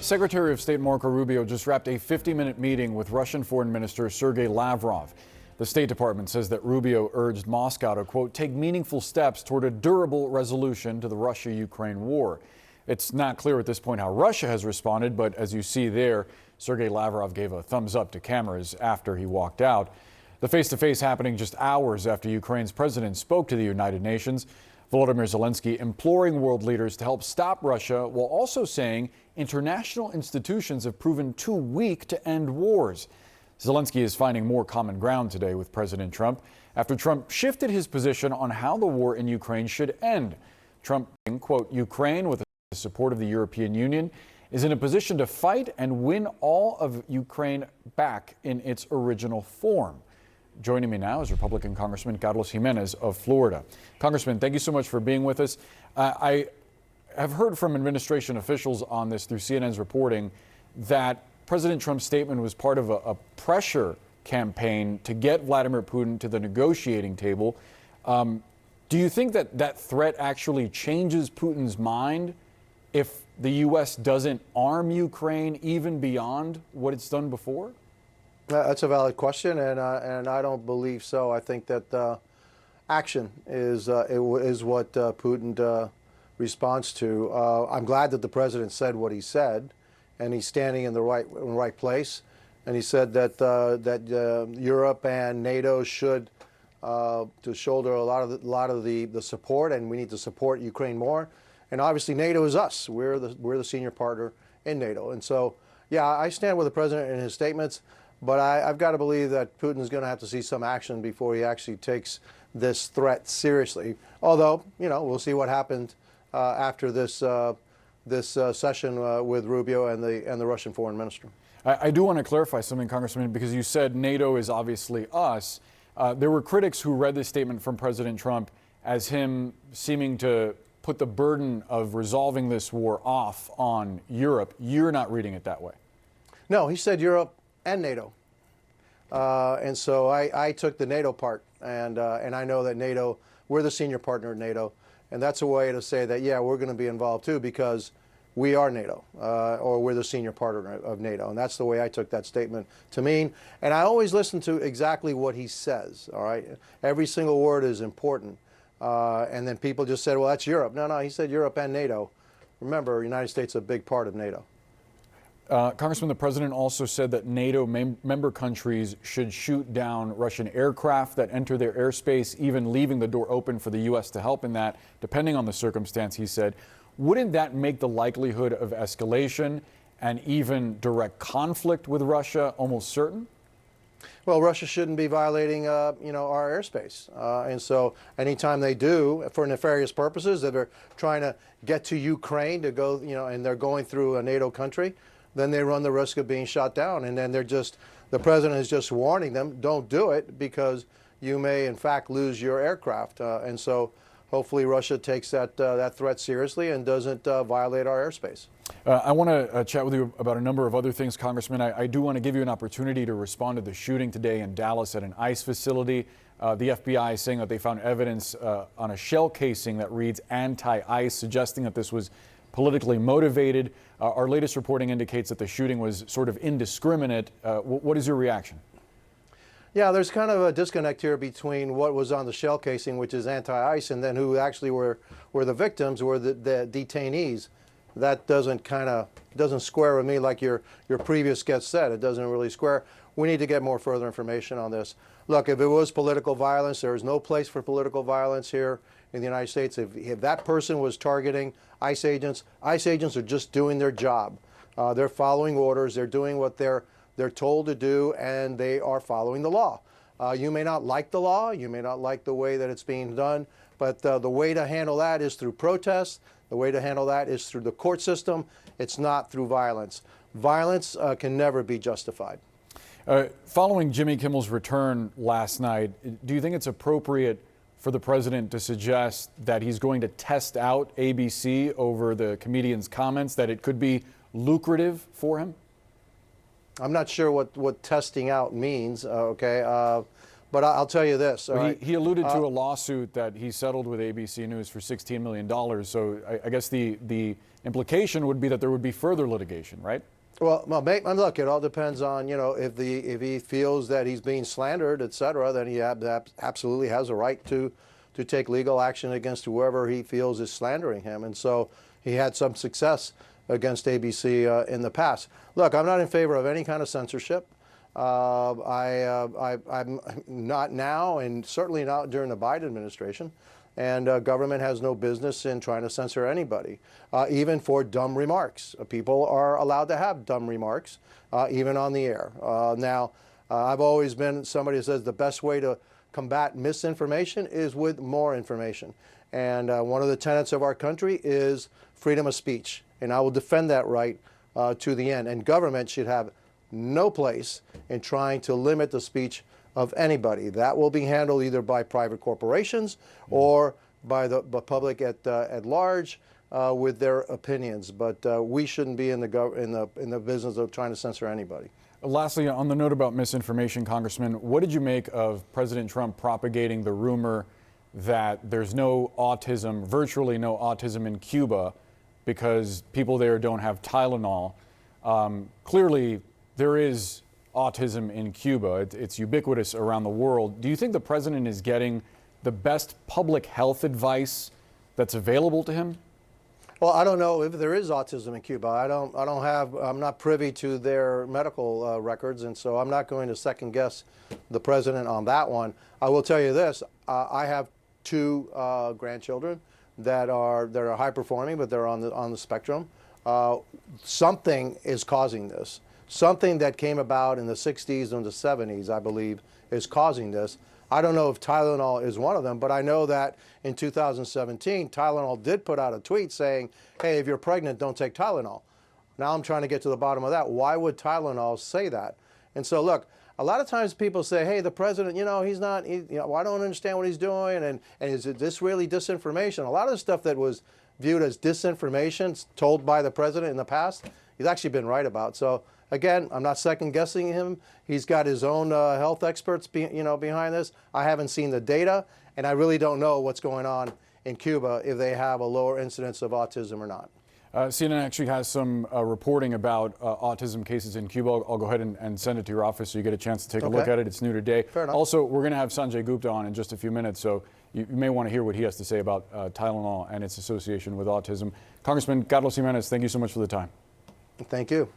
Secretary of State Marco Rubio just wrapped a 50-minute meeting with Russian Foreign Minister Sergei Lavrov. The State Department says that Rubio urged Moscow to, quote, take meaningful steps toward a durable resolution to the Russia-Ukraine war. It's not clear at this point how Russia has responded, but as you see there, Sergei Lavrov gave a thumbs up to cameras after he walked out. The face-to-face happening just hours after Ukraine's president spoke to the United Nations. Volodymyr Zelensky imploring world leaders to help stop Russia while also saying international institutions have proven too weak to end wars. Zelensky is finding more common ground today with President Trump after Trump shifted his position on how the war in Ukraine should end. Trump, quote, Ukraine, with the support of the European Union, is in a position to fight and win all of Ukraine back in its original form. Joining me now is Republican Congressman Carlos Gimenez of Florida. Congressman, thank you so much for being with us. I have heard from administration officials on this through CNN's reporting that President Trump's statement was part of a pressure campaign to get Vladimir Putin to the negotiating table. Do you think that that threat actually changes Putin's mind if the U.S. doesn't arm Ukraine even beyond what it's done before? That's a valid question, and I don't believe so. I think that action is what Putin responds to. I'm glad that the president said what he said, and he's standing in the right place. And he said that Europe and NATO should to shoulder a lot of the support, and we need to support Ukraine more. And obviously, NATO is us. We're the senior partner in NATO, and so yeah, I stand with the president in his statements. But I've got to believe that Putin is going to have to see some action before he actually takes this threat seriously. Although, you know, we'll see what happened after this session with Rubio and the Russian foreign minister. I do want to clarify something, Congressman, because you said NATO is obviously us. There were critics who read this statement from President Trump as him seeming to put the burden of resolving this war off on Europe. You're not reading it that way. No, he said Europe and NATO, and so I took the NATO part, and I know that NATO, we're the senior partner at NATO, and that's a way to say that, yeah, we're going to be involved too because we are NATO, or we're the senior partner of NATO, and that's the way I took that statement to mean. And I always listen to exactly what he says, all right? Every single word is important, and then people just said, well, that's Europe. No, he said Europe and NATO. Remember, the United States is a big part of NATO. Congressman, the president also said that NATO member countries should shoot down Russian aircraft that enter their airspace, even leaving the door open for the U.S. to help in that, depending on the circumstance, he said. Wouldn't that make the likelihood of escalation and even direct conflict with Russia almost certain? Well, Russia shouldn't be violating, our airspace. And so anytime they do, for nefarious purposes, that are trying to get to Ukraine to go, and they're going through a NATO country, then they run the risk of being shot down. And then the president is just warning them, don't do it because you may in fact lose your aircraft. And so hopefully Russia takes that threat seriously and doesn't violate our airspace. I want to chat with you about a number of other things, Congressman. I do want to give you an opportunity to respond to the shooting today in Dallas at an ICE facility. The FBI is saying that they found evidence on a shell casing that reads anti-ICE, suggesting that this was politically motivated. Our latest reporting indicates that the shooting was sort of indiscriminate. What is your reaction? Yeah, there's kind of a disconnect here between what was on the shell casing, which is anti-ICE, and then who actually were the victims, were the detainees. That doesn't square with me like your previous guest said. It doesn't really square. We need to get more further information on this. Look, if it was political violence, there is no place for political violence here in the United States. If that person was targeting ICE agents are just doing their job. They're following orders. They're doing what they're told to do, and they are following the law. You may not like the law. You may not like the way that it's being done, but the way to handle that is through protests. The way to handle that is through the court system. It's not through violence. Violence can never be justified. Following Jimmy Kimmel's return last night, do you think it's appropriate for the president to suggest that he's going to test out ABC over the comedian's comments, that it could be lucrative for him? I'm not sure what testing out means, okay? But I'll tell you this. All Well, right? he alluded to a lawsuit that he settled with ABC News for $16 million. So I guess the implication would be that there would be further litigation, right? Well, look, it all depends on, if he feels that he's being slandered, et cetera, then he absolutely has a right to take legal action against whoever he feels is slandering him. And so he had some success against ABC in the past. Look, I'm not in favor of any kind of censorship. I'm not now, and certainly not during the Biden administration. And government has no business in trying to censor anybody, even for dumb remarks. People are allowed to have dumb remarks, even on the air. I've always been somebody who says the best way to combat misinformation is with more information. And one of the tenets of our country is freedom of speech. And I will defend that right to the end. And government should have no place in trying to limit the speech of anybody. That will be handled either by private corporations or by the public at large with their opinions. But we shouldn't be in the business of trying to censor anybody. Lastly, on the note about misinformation, Congressman, what did you make of President Trump propagating the rumor that there's no autism, virtually no autism in Cuba because people there don't have Tylenol? Clearly, there is autism in Cuba. It's ubiquitous around the world. Do you think the president is getting the best public health advice that's available to him? Well, I don't know if there is autism in Cuba. I'm not privy to their medical records, and so I'm not going to second guess the president on that one. I will tell you this: I have two grandchildren that are high performing, but they're on the spectrum. Something is causing this. Something that came about in the 60s and the 70s, I believe, is causing this. I don't know if Tylenol is one of them, but I know that in 2017, Tylenol did put out a tweet saying, hey, if you're pregnant, don't take Tylenol. Now I'm trying to get to the bottom of that. Why would Tylenol say that? And so, look, a lot of times people say, hey, the president, I don't understand what he's doing, and is this really disinformation? A lot of the stuff that was viewed as disinformation told by the president in the past, he's actually been right about. So, again, I'm not second guessing him. He's got his own health experts behind this. I haven't seen the data, and I really don't know what's going on in Cuba, if they have a lower incidence of autism or not. CNN actually has some reporting about autism cases in Cuba. I'll go ahead and send it to your office so you get a chance to take a look at it. It's new today. Fair enough. Also, we're going to have Sanjay Gupta on in just a few minutes, so you may want to hear what he has to say about Tylenol and its association with autism. Congressman Carlos Gimenez, thank you so much for the time. Thank you.